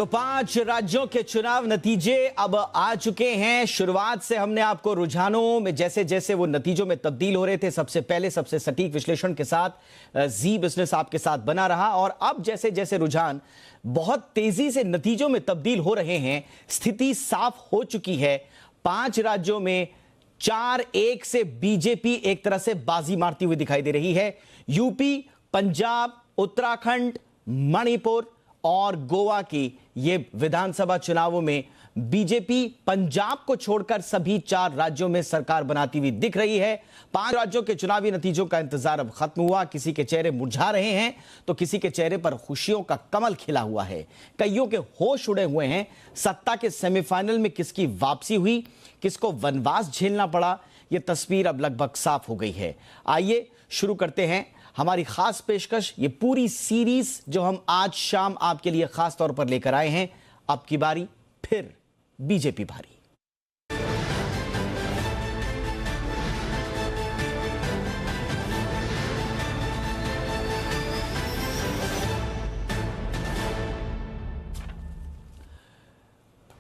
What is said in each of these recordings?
तो 5 राज्यों के चुनाव नतीजे अब आ चुके हैं। शुरुआत से हमने आपको रुझानों में जैसे जैसे वो नतीजों में तब्दील हो रहे थे, सबसे पहले सबसे सटीक विश्लेषण के साथ जी बिजनेस आपके साथ बना रहा। और अब जैसे जैसे रुझान बहुत तेजी से नतीजों में तब्दील हो रहे हैं, स्थिति साफ हो चुकी है। 5 राज्यों में 4-1 से बीजेपी एक तरह से बाजी मारती हुई दिखाई दे रही है। यूपी, पंजाब, उत्तराखंड, मणिपुर और गोवा की ये विधानसभा चुनावों में बीजेपी पंजाब को छोड़कर सभी 4 राज्यों में सरकार बनाती हुई दिख रही है। 5 राज्यों के चुनावी नतीजों का इंतजार अब खत्म हुआ। किसी के चेहरे मुरझा रहे हैं तो किसी के चेहरे पर खुशियों का कमल खिला हुआ है। कईयों के होश उड़े हुए हैं। सत्ता के सेमीफाइनल में किसकी वापसी हुई, किसको वनवास झेलना पड़ा, यह तस्वीर अब लगभग साफ हो गई है। आइए शुरू करते हैं हमारी खास पेशकश, ये पूरी सीरीज जो हम आज शाम आपके लिए खास तौर पर लेकर आए हैं। अब की बारी फिर बीजेपी भारी।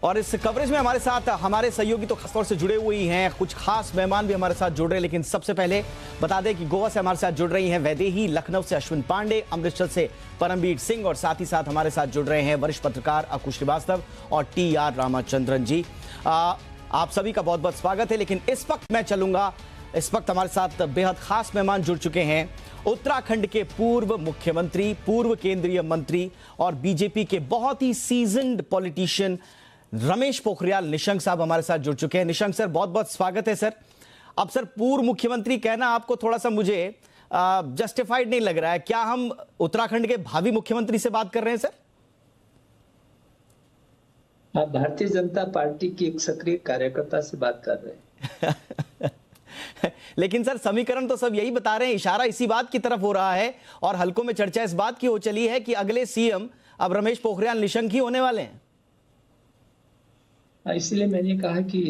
और इस कवरेज में हमारे साथ हमारे सहयोगी तो खासतौर से जुड़े हुए ही हैं, कुछ खास मेहमान भी हमारे साथ जुड़ रहे हैं। लेकिन सबसे पहले बता दें कि गोवा से हमारे साथ जुड़ रही हैं वैदेही, लखनऊ से अश्विन पांडे, अमृतसर से परमवीर सिंह और साथ ही साथ हमारे साथ जुड़ रहे हैं वरिष्ठ पत्रकार अंकुश श्रीवास्तव और टी.आर. रामाचंद्रन जी। आप सभी का बहुत बहुत स्वागत है। लेकिन इस वक्त मैं चलूंगा, इस वक्त हमारे साथ बेहद खास मेहमान जुड़ चुके हैं। उत्तराखंड के पूर्व मुख्यमंत्री, पूर्व केंद्रीय मंत्री और बीजेपी के बहुत ही सीजन्ड पॉलिटिशियन रमेश पोखरियाल निशंक साहब हमारे साथ जुड़ चुके हैं। निशंक सर, बहुत बहुत स्वागत है सर। अब सर, पूर्व मुख्यमंत्री कहना आपको थोड़ा सा मुझे जस्टिफाइड नहीं लग रहा है। क्या हम उत्तराखंड के भावी मुख्यमंत्री से बात कर रहे हैं सर? आप भारतीय जनता पार्टी की एक सक्रिय कार्यकर्ता से बात कर रहे हैं। लेकिन सर, समीकरण तो सब यही बता रहे हैं, इशारा इसी बात की तरफ हो रहा है और हलकों में चर्चा इस बात की हो चली है कि अगले सीएम अब रमेश पोखरियाल निशंक ही होने वाले हैं। इसलिए मैंने कहा कि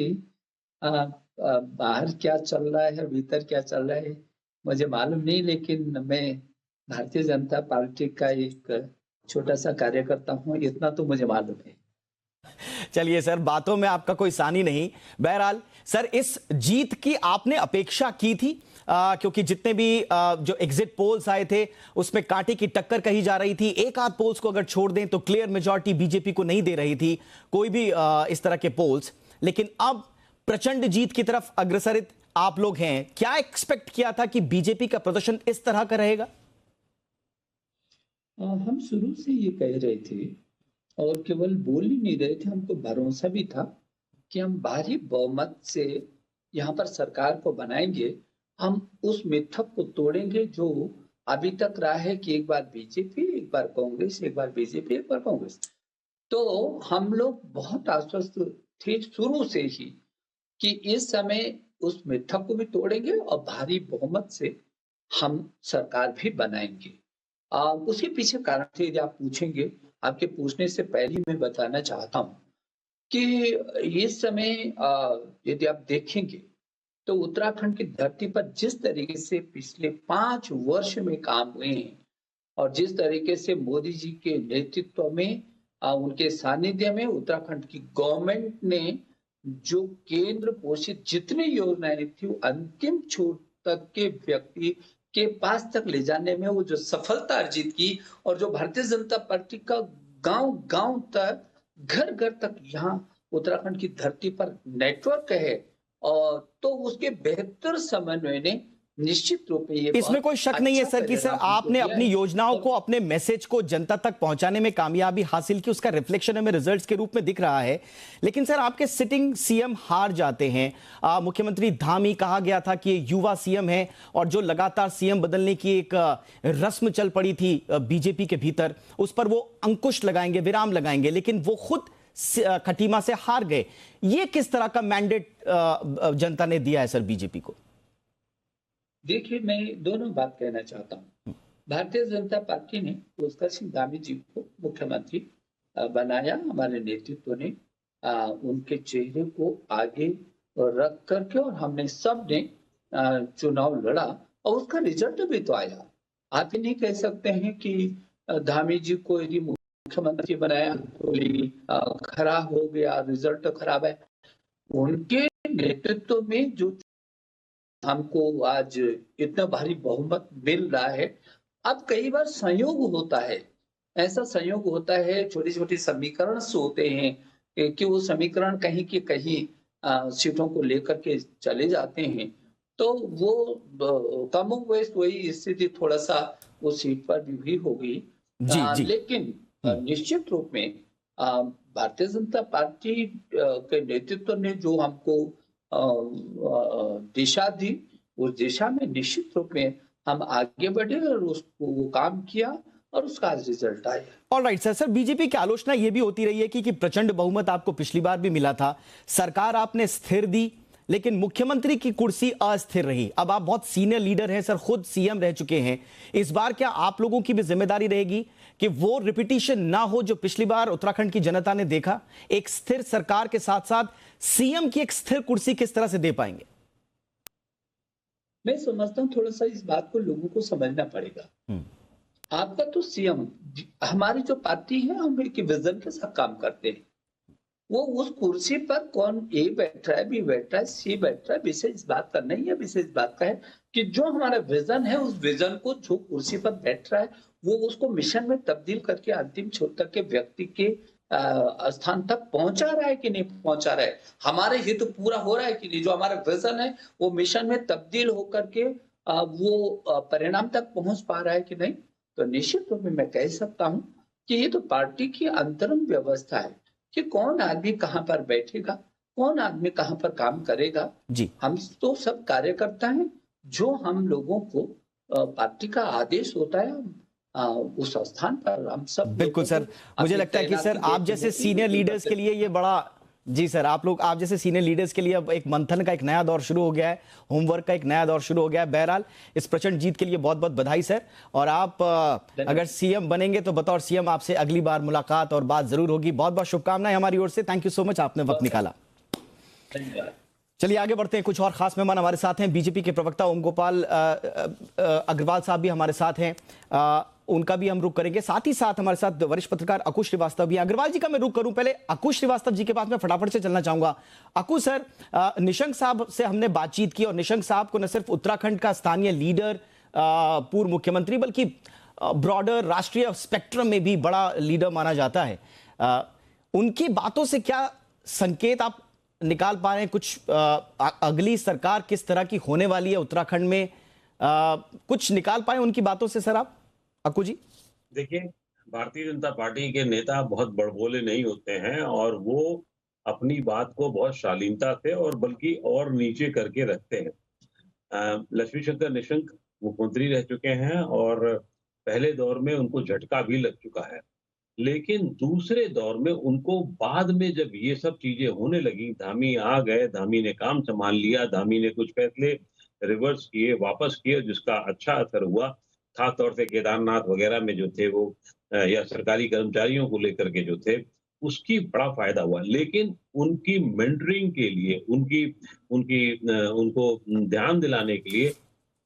बाहर क्या चल रहा है, भीतर क्या चल रहा है मुझे मालूम नहीं, लेकिन मैं भारतीय जनता पार्टी का एक छोटा सा कार्यकर्ता हूं, इतना तो मुझे मालूम है। चलिए सर, बातों में आपका कोई सानी नहीं। बहरहाल सर, इस जीत की आपने अपेक्षा की थी? क्योंकि जितने भी जो एग्जिट पोल्स आए थे उसमें कांटे की टक्कर कही जा रही थी। एक आध पोल्स को अगर छोड़ दें तो क्लियर मेजॉरिटी बीजेपी को नहीं दे रही थी कोई भी इस तरह के पोल्स। लेकिन अब प्रचंड जीत की तरफ अग्रसरित आप लोग हैं। क्या एक्सपेक्ट किया था कि बीजेपी का प्रदर्शन इस तरह का रहेगा? हम शुरू से ये कह रहे थे और केवल बोल ही नहीं रहे थे, हमको भरोसा भी था कि हम भारी बहुमत से यहाँ पर सरकार को बनाएंगे। हम उस मिथक को तोड़ेंगे जो अभी तक रहा है कि एक बार बीजेपी, एक बार कांग्रेस, एक बार बीजेपी, एक बार कांग्रेस। तो हम लोग बहुत आश्वस्त थे शुरू से ही कि इस समय उस मिथक को भी तोड़ेंगे और भारी बहुमत से हम सरकार भी बनाएंगे। उसके पीछे कारण थे, यदि आप पूछेंगे, आपके पूछने से पहले मैं बताना चाहता हूँ कि इस समय यदि आप देखेंगे तो उत्तराखंड की धरती पर जिस तरीके से पिछले 5 वर्ष में काम हुए हैं और जिस तरीके से मोदी जी के नेतृत्व में, उनके सानिध्य में उत्तराखंड की गवर्नमेंट ने जो केंद्र पोषित जितनी योजनाएं थी वो अंतिम छोर तक के व्यक्ति के पास तक ले जाने में वो जो सफलता अर्जित की और जो भारतीय जनता पार्टी का गांव-गांव तक, घर-घर तक यहाँ उत्तराखंड की धरती पर नेटवर्क है, और तो उसके बेहतर समन्वय ने निश्चित रूप में ये इसमें कोई शक नहीं है सर कि सर आपने अपनी योजनाओं को, अपने मैसेज को जनता तक पहुंचाने में कामयाबी हासिल की। उसका रिफ्लेक्शन हमें रिजल्ट्स के रूप में दिख रहा है। लेकिन सर, आपके सिटिंग सीएम हार जाते हैं। मुख्यमंत्री धामी, कहा गया था कि ये युवा सीएम है और जो लगातार सीएम बदलने की एक रस्म चल पड़ी थी बीजेपी के भीतर, उस पर वो अंकुश लगाएंगे, विराम लगाएंगे, लेकिन वो खुद खटीमा से हार गए। ये किस तरह का मैंडेट जनता ने दिया है सर बीजेपी को? देखिए, मैं दोनों बात कहना चाहता हूँ। भारतीय जनता पार्टी ने पुष्कर सिंह धामी जी को मुख्यमंत्री बनाया, हमारे नेतृत्व ने उनके चेहरे को आगे रख करके, और हमने सब ने चुनाव लड़ा और उसका रिजल्ट भी तो आया। आप ही नहीं कह सकते हैं कि धामी जी को यदि मुख्यमंत्री बनाया तो खराब हो गया, रिजल्ट तो खराब है। उनके नेतृत्व में जो हमको आज इतना भारी बहुमत मिल रहा है। अब कई बार संयोग होता है, ऐसा संयोग होता है, छोटी-छोटी समीकरण से होते हैं कि वो समीकरण कहीं के कहीं सीटों को लेकर के चले जाते हैं। तो वो कमोबेश वही स्थिति थोड़ा-सा उस सीट पर भी हो गई। जी जी। लेकिन हम्म, निश्चित रूप में भारतीय जनता पार्टी के नेतृत्व ने जो हमको दिशा दी, उस दिशा में निश्चित रूप में हम आगे बढ़े और उसको वो काम किया और उसका आज रिजल्ट आया। Alright sir. सर, बीजेपी की आलोचना यह भी होती रही है कि प्रचंड बहुमत आपको पिछली बार भी मिला था, सरकार आपने स्थिर दी, लेकिन मुख्यमंत्री की कुर्सी अस्थिर रही। अब आप बहुत सीनियर लीडर हैं सर, खुद सीएम रह चुके हैं। इस बार क्या आप लोगों की भी जिम्मेदारी रहेगी कि वो रिपीटिशन ना हो जो पिछली बार उत्तराखंड की जनता ने देखा? एक स्थिर सरकार के साथ साथ सीएम की एक स्थिर कुर्सी किस तरह से दे पाएंगे? मैं समझता हूँ थोड़ा-सा इस बात को लोगों को समझना पड़ेगा। आपका तो सीएम, हमारी जो पार्टी है हम एक विजन के साथ काम करते हैं। वो उस कुर्सी पर कौन ए बैठ रहा है, बी बैठ रहा है, सी बैठ रहा है, विषय इस बात का नहीं है। विषय इस बात का है कि जो हमारा विजन है, उस विजन को जो कुर्सी पर बैठ रहा है, वो उसको मिशन में तब्दील करके अंतिम छोर तक के व्यक्ति के स्थान तक पहुंचा रहा है कि नहीं पहुंचा रहा है, हमारे हित पूरा हो रहा है कि नहीं, जो हमारा विजन है वो मिशन में तब्दील होकर के वो परिणाम तक पहुंच पा रहा है कि नहीं। तो निश्चित रूप में मैं कह सकता हूं कि ये तो पार्टी की अंतरंग व्यवस्था है कि कौन आदमी कहां पर बैठेगा, कौन आदमी कहां पर काम करेगा। जी हम तो सब कार्यकर्ता हैं, जो हम लोगों को पार्टी का आदेश होता है, उस स्थान पर हम सब बिल्कुल लोगों सर। को मुझे अपनी लगता है कि सर तैनाती आप देनी जैसे होती है, सीनियर वो लीडर्स के लिए ये बड़ा, जी सर, आप जैसे सीनियर लीडर्स के लिए अब एक मंथन का एक नया दौर शुरू हो गया है, होमवर्क का एक नया दौर शुरू हो गया है। बहरहाल इस प्रचंड जीत के लिए बहुत बहुत बधाई सर। और आप अगर सीएम बनेंगे तो बतौर सीएम आपसे अगली बार मुलाकात और बात जरूर होगी। बहुत बहुत शुभकामनाएं हमारी ओर से। थैंक यू सो मच, आपने वक्त निकाला। धन्यवाद। चलिए आगे बढ़ते हैं। कुछ और खास मेहमान हमारे साथ हैं। बीजेपी के प्रवक्ता ओम गोपाल अग्रवाल साहब भी हमारे साथ हैं, उनका भी हम रुख करेंगे। साथ ही साथ हमारे साथ वरिष्ठ पत्रकार अकुश श्रीवास्तव भी। अग्रवाल जी का मैं रुख करूं, पहले अकुश श्रीवास्तव जी के पास मैं फटाफट से चलना चाहूंगा। अकुश सर, निशंक साहब से हमने बातचीत की और निशंक साहब को न सिर्फ उत्तराखंड का स्थानीय लीडर, पूर्व मुख्यमंत्री, बल्कि ब्रॉडर राष्ट्रीय स्पेक्ट्रम में भी बड़ा लीडर माना जाता है। उनकी बातों से क्या संकेत आप निकाल पा रहे हैं? कुछ अगली सरकार किस तरह की होने वाली है उत्तराखंड में, कुछ निकाल पाए उनकी बातों से सर आप, अक्कू जी? देखिए, भारतीय जनता पार्टी के नेता बहुत बड़बोले नहीं होते हैं और वो अपनी बात को बहुत शालीनता से और बल्कि और नीचे करके रखते हैं। लक्ष्मी शंकर निशंक मुख्यमंत्री रह चुके हैं और पहले दौर में उनको झटका भी लग चुका है। लेकिन दूसरे दौर में उनको बाद में जब ये सब चीजें होने लगी, धामी आ गए, धामी ने काम संभाल लिया, धामी ने कुछ फैसले रिवर्स किए, वापस किए, जिसका अच्छा असर हुआ। खास तौर से केदारनाथ वगैरह में जो थे वो या सरकारी कर्मचारियों को लेकर के जो थे, उसकी बड़ा फायदा हुआ। लेकिन उनकी मेंटरिंग के लिए, उनको ध्यान दिलाने के लिए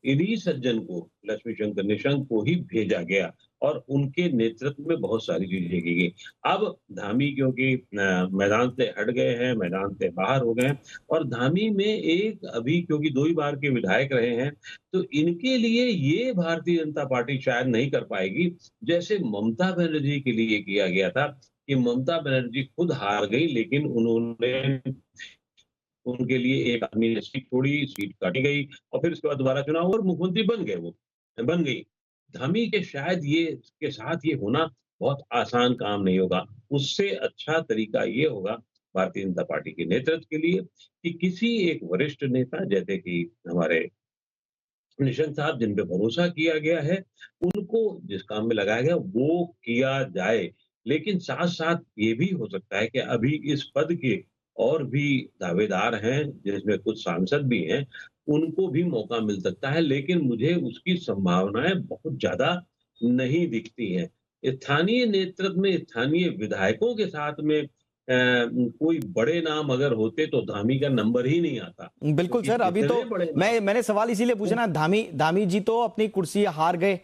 इन्हीं सज्जन को, लक्ष्मी शंकर निशंक को ही भेजा गया और उनके नेतृत्व में बहुत सारी चीजें की गई। अब धामी क्योंकि मैदान से हट गए हैं, मैदान से बाहर हो गए हैं और धामी में एक अभी क्योंकि 2 ही बार के विधायक रहे हैं, तो इनके लिए ये भारतीय जनता पार्टी शायद नहीं कर पाएगी, जैसे ममता बनर्जी के लिए किया गया था कि ममता बनर्जी खुद हार गई, लेकिन उन्होंने उनके लिए एक आदमी ने सीट छोड़ी, सीट काटी गई और फिर उसके बाद दोबारा चुनाव और मुख्यमंत्री बन गए, वो बन गई। धामी के शायद ये के साथ ये होना बहुत आसान काम नहीं होगा। उससे अच्छा तरीका ये होगा भारतीय जनता पार्टी के नेतृत्व के लिए कि किसी एक वरिष्ठ नेता जैसे कि हमारे निशंक साहब, जिन पे भरोसा किया गया है, उनको जिस काम में लगाया गया वो किया जाए। लेकिन साथ-साथ ये भी हो सकता है कि अभी इस पद के और भी दावेदार हैं, जिसमें कुछ सांसद भी हैं, उनको भी मौका मिल सकता है, लेकिन मुझे उसकी संभावनाएँ बहुत ज़्यादा नहीं दिखती हैं। स्थानीय नेतृत्व में स्थानीय विधायकों के साथ में कोई बड़े नाम अगर होते तो धामी का नंबर ही नहीं आता। बिल्कुल क्योंकि सर, अभी तो जितने बड़े नाम मैंने सवाल इसीलिए पूछा ना, धामी जी तो अपनी कुर्सी हार गए।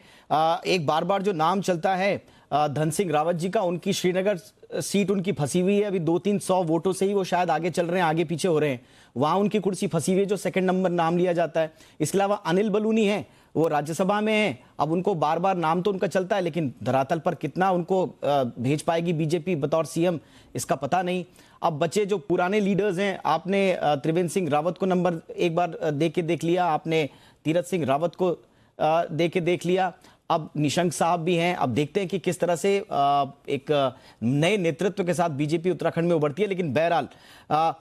एक बार बार जो नाम चलता है धन सिंह रावत जी का, उनकी श्रीनगर सीट उनकी फंसी हुई है, अभी 200-300 वोटों से ही वो शायद आगे चल रहे हैं, आगे पीछे हो रहे हैं, वहां उनकी कुर्सी फंसी हुई है जो सेकंड नंबर नाम लिया जाता है। इसके अलावा अनिल बलूनी है, वो राज्यसभा में है, अब उनको बार बार नाम तो उनका चलता है लेकिन धरातल पर कितना उनको भेज पाएगी बीजेपी बतौर सीएम, इसका पता नहीं। अब बचे जो पुराने लीडर्स हैं, आपने त्रिवेंद्र सिंह रावत को नंबर एक बार दे के देख लिया, आपने तीरथ सिंह रावत को दे के देख लिया, अब निशंक साहब भी हैं। अब देखते हैं कि किस तरह से एक नए नेतृत्व के साथ बीजेपी उत्तराखंड में उभरती है। लेकिन बहरहाल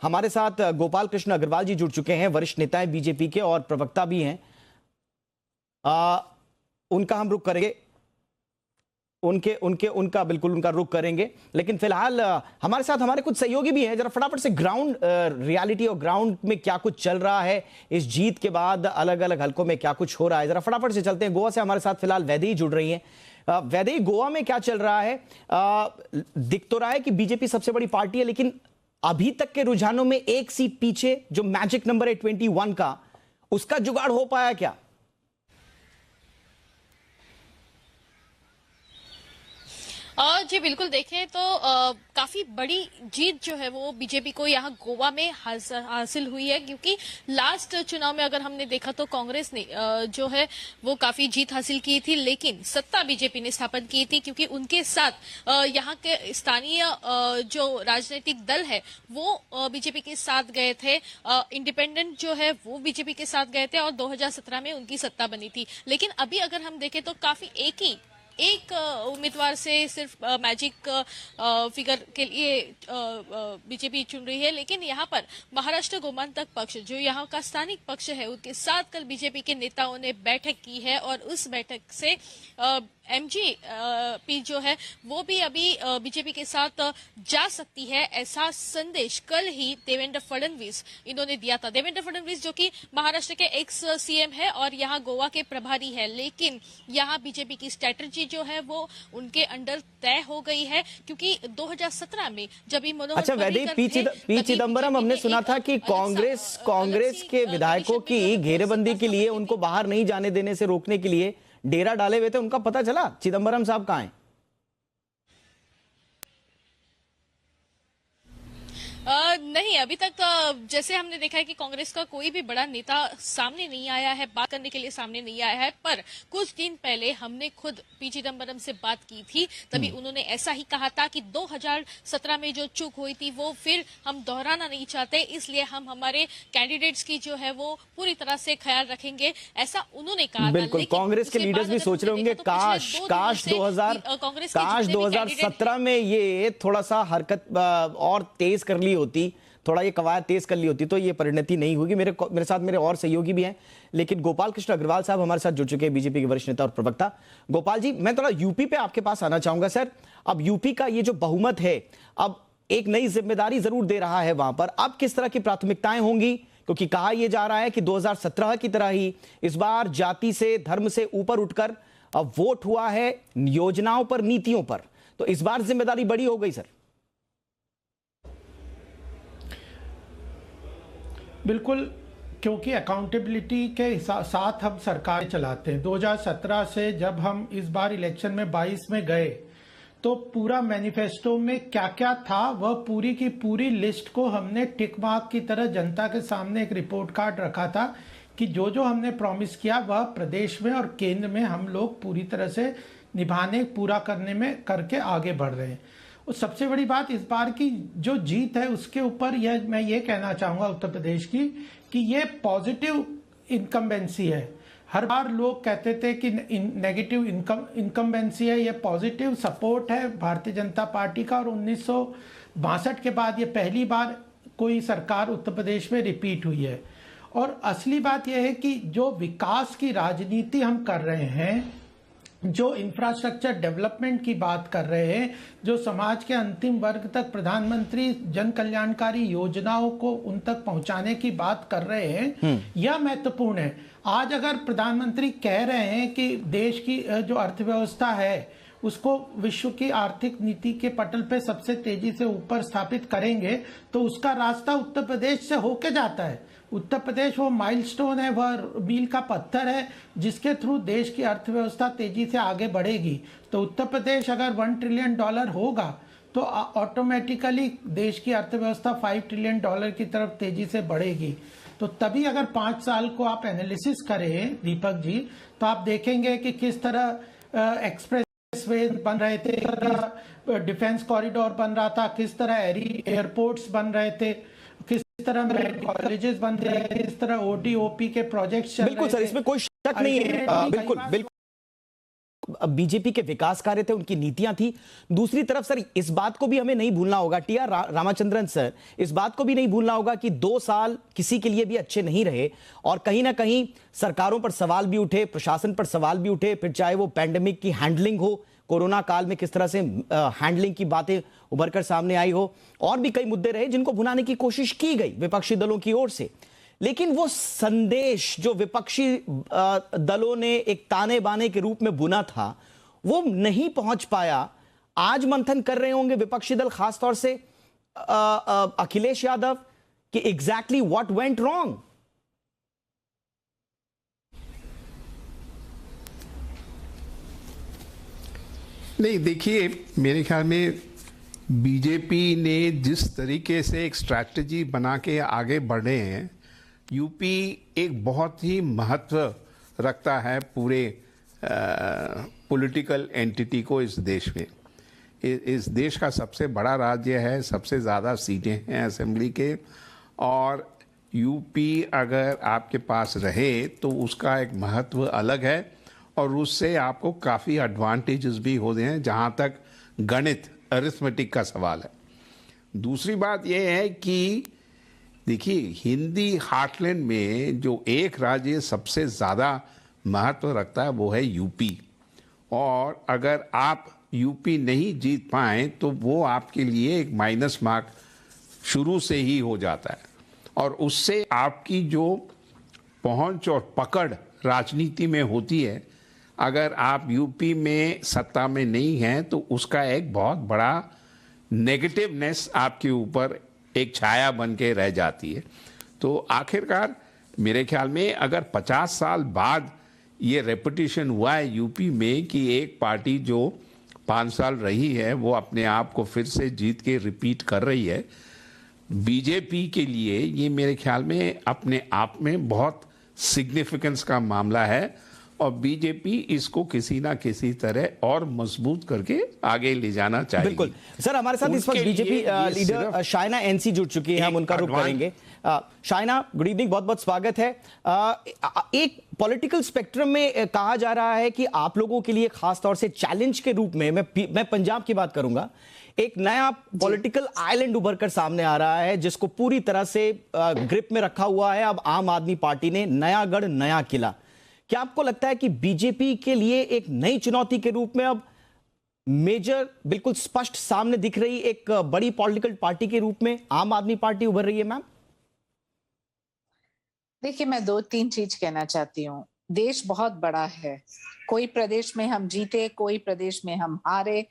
हमारे साथ गोपाल कृष्ण अग्रवाल जी जुड़ चुके हैं, वरिष्ठ नेता हैं बीजेपी के और प्रवक्ता भी हैं। उनका हम रुख करेंगे, उनका बिल्कुल उनका रुख करेंगे। लेकिन फिलहाल हमारे साथ हमारे कुछ सहयोगी भी हैं, जरा फटाफट से ग्राउंड रियलिटी और ग्राउंड में क्या कुछ चल रहा है, इस जीत के बाद अलग अलग हलकों में क्या कुछ हो रहा है, जरा फटाफट से चलते हैं। गोवा से हमारे साथ फिलहाल वैदेही जुड़ रही हैं। वैदेही, गोवा में क्या चल रहा है? दिख तो रहा है कि बीजेपी सबसे बड़ी पार्टी है, लेकिन अभी तक के रुझानों में एक सीट पीछे जो मैजिक नंबर है 21 का, उसका जुगाड़ हो पाया क्या? जी बिल्कुल, देखें तो काफी बड़ी जीत जो है वो बीजेपी को यहाँ गोवा में हासिल हुई है, क्योंकि लास्ट चुनाव में अगर हमने देखा तो कांग्रेस ने जो है वो काफी जीत हासिल की थी, लेकिन सत्ता बीजेपी ने स्थापित की थी, क्योंकि उनके साथ यहाँ के स्थानीय जो राजनीतिक दल है वो बीजेपी के साथ गए थे, इंडिपेंडेंट जो है वो बीजेपी के साथ गए थे और 2017 में उनकी सत्ता बनी थी। लेकिन अभी अगर हम देखें तो काफी एक उम्मीदवार से सिर्फ मैजिक फिगर के लिए बीजेपी चुन रही है। लेकिन यहाँ पर महाराष्ट्र गोमांतक पक्ष जो यहाँ का स्थानिक पक्ष है, उनके साथ कल बीजेपी के नेताओं ने बैठक की है और उस बैठक से एमजीपी जो है वो भी अभी बीजेपी के साथ जा सकती है, ऐसा संदेश कल ही देवेंद्र फडणवीस इन्होंने दिया था। देवेंद्र फडणवीस जो कि महाराष्ट्र के एक्स सीएम है और यहाँ गोवा के प्रभारी है, लेकिन यहाँ बीजेपी की स्ट्रेटजी जो है वो उनके अंडर तय हो गई है, क्योंकि 2017 में जब मनोहर अच्छा वैदेही, पी चिदम्बरम, हमने सुना था कि कांग्रेस के विधायकों की घेरेबंदी के लिए, उनको बाहर नहीं जाने देने से रोकने के लिए डेरा डाले हुए थे, उनका पता चला? चिदम्बरम साहब कहां हैं? नहीं, अभी तक जैसे हमने देखा है कि कांग्रेस का कोई भी बड़ा नेता सामने नहीं आया है, बात करने के लिए सामने नहीं आया है। पर कुछ दिन पहले हमने खुद पी चिदम्बरम से बात की थी, तभी उन्होंने ऐसा ही कहा था कि 2017 में जो चूक हुई थी वो फिर हम दोहराना नहीं चाहते, इसलिए हम hamaरे कैंडिडेट्स की जो है वो पूरी तरह से ख्याल रखेंगे, ऐसा उन्होंने कहा। बिल्कुल, कांग्रेस के लीडर्स भी सोच रहे होंगे काश 2017 में ये थोड़ा सा हरकत और तेज कर ली होती, थोड़ा ये कवायद तेज कर ली होती तो ये परिणति नहीं होगी। मेरे साथ मेरे और सहयोगी भी हैं, लेकिन गोपाल कृष्ण अग्रवाल साहब हमारे साथ जुड़ चुके हैं, बीजेपी के वरिष्ठ नेता और प्रवक्ता। गोपाल जी, मैं थोड़ा यूपी पे आपके पास आना चाहूंगा। सर, अब यूपी का ये जो बहुमत है, अब एक नई जिम्मेदारी जरूर दे रहा है वहां पर, अब किस तरह की प्राथमिकताएं होंगी? क्योंकि कहा यह जा रहा है कि 2017 की तरह ही इस बार जाति से, धर्म से ऊपर उठकर अब वोट हुआ है योजनाओं पर, नीतियों पर, तो इस बार जिम्मेदारी बड़ी हो गई। सर बिल्कुल, क्योंकि अकाउंटेबिलिटी के साथ हम सरकार चलाते हैं। 2017 से जब हम इस बार इलेक्शन में 22 में गए तो पूरा मैनिफेस्टो में क्या क्या था वह पूरी की पूरी लिस्ट को हमने टिक मार्क की तरह जनता के सामने एक रिपोर्ट कार्ड रखा था कि जो जो हमने प्रॉमिस किया वह प्रदेश में और केंद्र में हम लोग पूरी तरह से निभाने, पूरा करने में करके आगे बढ़ रहे हैं। और सबसे बड़ी बात इस बार की जो जीत है उसके ऊपर मैं ये कहना चाहूंगा उत्तर प्रदेश की कि ये पॉजिटिव इनकम्बेंसी है। हर बार लोग कहते थे कि नेगेटिव इनकम्बेंसी है, ये पॉजिटिव सपोर्ट है भारतीय जनता पार्टी का। और 1962 के बाद ये पहली बार कोई सरकार उत्तर प्रदेश में रिपीट हुई है। और असली बात यह है कि जो विकास की राजनीति हम कर रहे हैं, जो इंफ्रास्ट्रक्चर डेवलपमेंट की बात कर रहे हैं, जो समाज के अंतिम वर्ग तक प्रधानमंत्री जन कल्याणकारी योजनाओं को उन तक पहुंचाने की बात कर रहे हैं, यह महत्वपूर्ण है। आज अगर प्रधानमंत्री कह रहे हैं कि देश की जो अर्थव्यवस्था है उसको विश्व की आर्थिक नीति के पटल पे सबसे तेजी से ऊपर स्थापित करेंगे, तो उसका रास्ता उत्तर प्रदेश से होके जाता है। उत्तर प्रदेश वो माइलस्टोन है, वह मील का पत्थर है जिसके थ्रू देश की अर्थव्यवस्था तेजी से आगे बढ़ेगी। तो उत्तर प्रदेश अगर $1 ट्रिलियन होगा तो ऑटोमेटिकली देश की अर्थव्यवस्था $5 ट्रिलियन की तरफ तेजी से बढ़ेगी। तो तभी अगर 5 साल को आप एनालिसिस करें दीपक जी, तो आप देखेंगे कि किस तरह एक्सप्रेस वे बन रहे थे, किस तरह डिफेंस कॉरिडोर बन रहा था, किस तरह एयरपोर्ट्स बन रहे थे, किस तरह मेडिकल कॉलेजेस बन रहे थे, किस तरह ओडी-ओपी के प्रोजेक्ट्स चल रहे थे। बिल्कुल सर, इसमें कोई शक नहीं है। बिल्कुल बिल्कुल बीजेपी के विकास कार्य थे, उनकी नीतियां थी। दूसरी तरफ सर इस बात को भी हमें नहीं भूलना होगा, टी.आर. रामाचंद्रन सर, इस बात को भी नहीं भूलना होगा कि 2 साल किसी के लिए भी अच्छे नहीं रहे और कहीं ना कहीं सरकारों पर सवाल भी उठे, प्रशासन पर सवाल भी उठे, फिर चाहे वो पैंडेमिक की हैंडलिंग हो, कोरोना काल में किस तरह से हैंडलिंग की बातें उभरकर सामने आई हो, और भी कई मुद्दे रहे जिनको भुनाने की कोशिश की गई विपक्षी दलों की ओर से। लेकिन वो संदेश जो विपक्षी दलों ने एक ताने बाने के रूप में बुना था, वो नहीं पहुंच पाया। आज मंथन कर रहे होंगे विपक्षी दल, खासतौर से अखिलेश यादव, कि एग्जैक्टली व्हाट वेंट रॉन्ग। नहीं, देखिए, मेरे ख्याल में बीजेपी ने जिस तरीके से एक स्ट्रैटेजी बना के आगे बढ़े हैं, यूपी एक बहुत ही महत्व रखता है पूरे पॉलिटिकल एंटिटी को इस देश में। इस देश का सबसे बड़ा राज्य है, सबसे ज़्यादा सीटें हैं असेंबली के, और यूपी अगर आपके पास रहे तो उसका एक महत्व अलग है और उससे आपको काफ़ी एडवांटेजेस भी होते हैं जहाँ तक गणित अरिथमेटिक का सवाल है। दूसरी बात यह है कि देखिए, हिंदी हार्टलैंड में जो एक राज्य सबसे ज़्यादा महत्व रखता है वो है यूपी, और अगर आप यूपी नहीं जीत पाएँ तो वो आपके लिए एक माइनस मार्क शुरू से ही हो जाता है, और उससे आपकी जो पहुंच और पकड़ राजनीति में होती है, अगर आप यूपी में सत्ता में नहीं हैं तो उसका एक बहुत बड़ा नेगेटिवनेस आपके ऊपर एक छाया बन के रह जाती है। तो आखिरकार मेरे ख्याल में अगर 50 साल बाद ये रेपुटेशन हुआ है यूपी में कि एक पार्टी जो 5 साल रही है वो अपने आप को फिर से जीत के रिपीट कर रही है, बीजेपी के लिए ये मेरे ख्याल में अपने आप में बहुत सिग्निफिकेंस का मामला है, और बीजेपी इसको किसी ना किसी तरह और मजबूत करके आगे ले जाना चाहिए। बिल्कुल सर, हमारे साथ इस वक्त बीजेपी लीडर शाइना एनसी जुड़ चुकी हैं, हम उनका रुख करेंगे। शाइना, गुड इवनिंग, बहुत बहुत स्वागत है। एक पॉलिटिकल स्पेक्ट्रम में कहा जा रहा है कि आप लोगों के लिए खासतौर से चैलेंज के रूप में, मैं पंजाब की बात करूंगा, एक नया पॉलिटिकल आइलैंड उभर कर सामने आ रहा है जिसको पूरी तरह से ग्रिप में रखा हुआ है अब आम आदमी पार्टी ने, नया गढ़ नया किला। क्या आपको लगता है कि बीजेपी के लिए एक नई चुनौती के रूप में अब मेजर, बिल्कुल स्पष्ट सामने दिख रही एक बड़ी पॉलिटिकल पार्टी के रूप में आम आदमी पार्टी उभर रही है? मैम देखिए, मैं 2-3 चीज कहना चाहती हूँ। देश बहुत बड़ा है, कोई प्रदेश में हम जीते, कोई प्रदेश में हम हारे।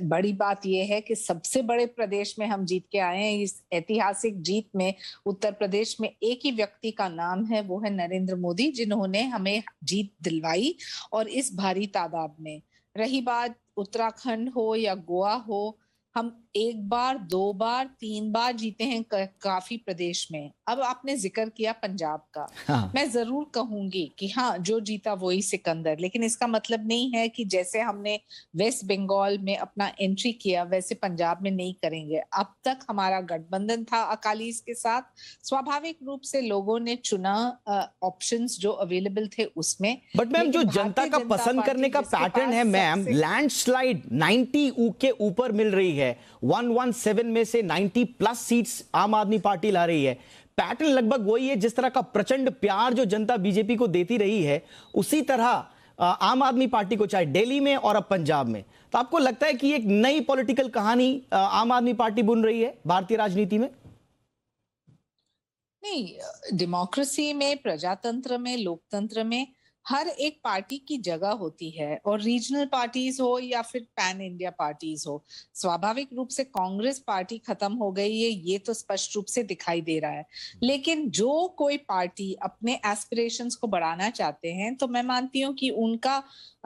बड़ी बात यह है कि सबसे बड़े प्रदेश में हम जीत के आए हैं। इस ऐतिहासिक जीत में उत्तर प्रदेश में एक ही व्यक्ति का नाम है, वो है नरेंद्र मोदी, जिन्होंने हमें जीत दिलवाई, और इस भारी तादाद में। रही बात उत्तराखंड हो या गोवा हो, हम 1 बार, 2 बार, 3 बार जीते हैं काफी प्रदेश में। अब आपने जिक्र किया पंजाब का, हाँ। मैं जरूर कहूंगी कि हाँ, जो जीता वही सिकंदर, लेकिन इसका मतलब नहीं है कि जैसे हमने वेस्ट बंगाल में अपना एंट्री किया वैसे पंजाब में नहीं करेंगे। अब तक हमारा गठबंधन था अकालीस के साथ, स्वाभाविक रूप से लोगों ने चुना ऑप्शंस जो अवेलेबल थे उसमें। बट मैम, जो जनता का पसंद करने का पैटर्न है मैम, लैंडस्लाइड 90 के ऊपर मिल रही है, 117 में से 90+ सीट्स आम आदमी पार्टी ला रही है। पैटर्न लगभग वही है, जिस तरह का प्रचंड प्यार जो जनता बीजेपी को देती रही है, उसी तरह आम आदमी पार्टी को, चाहे दिल्ली में और अब पंजाब में। तो आपको लगता है कि एक नई पॉलिटिकल कहानी आम आदमी पार्टी बुन रही है भारतीय राजनीति में? नहीं, डेमोक्रेसी में, प्रजातंत्र में, लोकतंत्र में हर एक पार्टी की जगह होती है, और रीजनल पार्टीज हो या फिर पैन इंडिया पार्टीज हो। स्वाभाविक रूप से कांग्रेस पार्टी खत्म हो गई है, ये तो स्पष्ट रूप से दिखाई दे रहा है। लेकिन जो कोई पार्टी अपने एस्पिरेशंस को बढ़ाना चाहते हैं, तो मैं मानती हूँ कि उनका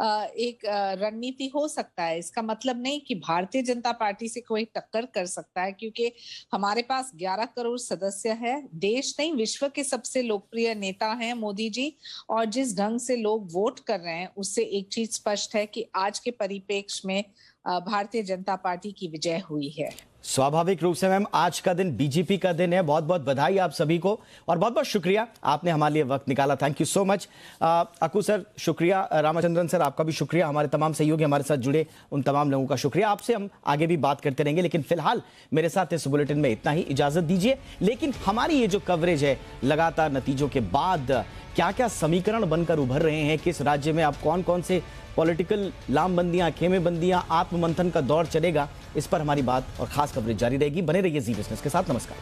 एक रणनीति हो सकता है। इसका मतलब नहीं कि भारतीय जनता पार्टी से कोई टक्कर कर सकता है, क्योंकि हमारे पास 11 करोड़ सदस्य है। देश नहीं, विश्व के सबसे लोकप्रिय नेता हैं मोदी जी, और जिस ढंग से लोग वोट कर रहे हैं, उससे एक चीज स्पष्ट है कि आज के परिप्रेक्ष्य में भारतीय जनता पार्टी की विजय हुई है। स्वाभाविक रूप से मैम, आज का दिन बीजेपी का दिन है। बहुत बहुत बधाई आप सभी को, और बहुत बहुत शुक्रिया आपने हमारे लिए वक्त निकाला। Thank you so much. अकू सर शुक्रिया, रामाचंद्रन सर आपका भी शुक्रिया, हमारे तमाम सहयोगी हमारे साथ जुड़े उन तमाम लोगों का शुक्रिया। आपसे हम आगे भी बात करते रहेंगे, लेकिन फिलहाल मेरे साथ इस बुलेटिन में इतना ही, इजाजत दीजिए। लेकिन हमारी ये जो कवरेज है लगातार नतीजों के बाद क्या क्या समीकरण बनकर उभर रहे हैं, किस राज्य में अब कौन कौन से पॉलिटिकल लामबंदियां, खेमेबंदियां, आत्ममंथन का दौर चलेगा, इस पर हमारी बात और खास कवरेज जारी रहेगी। बने रहिए जी बिजनेस के साथ। नमस्कार।